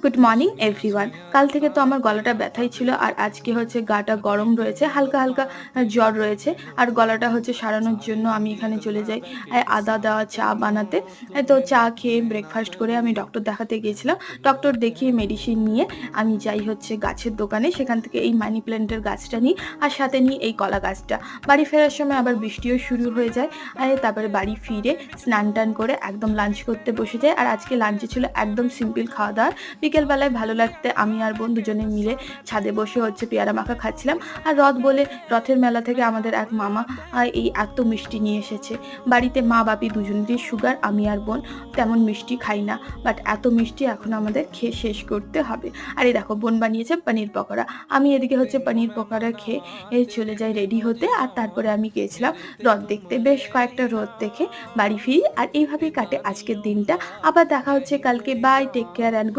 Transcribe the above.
Good morning everyone. কাল থেকে তো আমার গলাটা ব্যথাই ছিল, আর আজকে হচ্ছে গাটা গরম রয়েছে, হালকা হালকা জ্বর রয়েছে। আর গলাটা হচ্ছে সারানোর জন্য আমি এখানে চলে যাই আদা দেওয়া চা বানাতে। তো চা খেয়ে ব্রেকফাস্ট করে আমি ডক্টর দেখাতে গিয়েছিলাম। ডক্টর দেখিয়ে মেডিসিন নিয়ে আমি যাই হচ্ছে গাছের দোকানে, সেখান থেকে এই মানি প্ল্যান্টের গাছটা নিই, আর সাথে নিই এই কলা গাছটা। বাড়ি ফেরার সময় আবার বৃষ্টিও শুরু হয়ে যায়। তারপরে বাড়ি ফিরে স্নান টান করে একদম লাঞ্চ করতে বসে যাই। আর আজকে লাঞ্চে ছিল একদম সিম্পল খাওয়া দাওয়া। বিকেলবেলায় ভালো লাগতে আমি আর বোন দুজনে মিলে ছাদে বসে হচ্ছে পেয়ারা মাখা খাচ্ছিলাম। আর রথের মেলা থেকে আমাদের এক মামা এই এত মিষ্টি নিয়ে এসেছে। বাড়িতে মা বাপি দুজনেরই সুগার, আমি আর বোন তেমন মিষ্টি খাই না, বাট এত মিষ্টি এখন আমাদের খেয়ে শেষ করতে হবে। আর এই দেখো, বোন বানিয়েছে পনির পকোড়া, আমি এদিকে হচ্ছে পনির পকোড়া খেয়ে চলে যাই রেডি হতে। আর তারপরে আমি গিয়েছিলাম রথ দেখতে। বেশ কয়েকটা রথ দেখে বাড়ি ফিরি, আর এইভাবেই কাটে আজকের দিনটা। আবার দেখা হচ্ছে কালকে। Bye, take care and good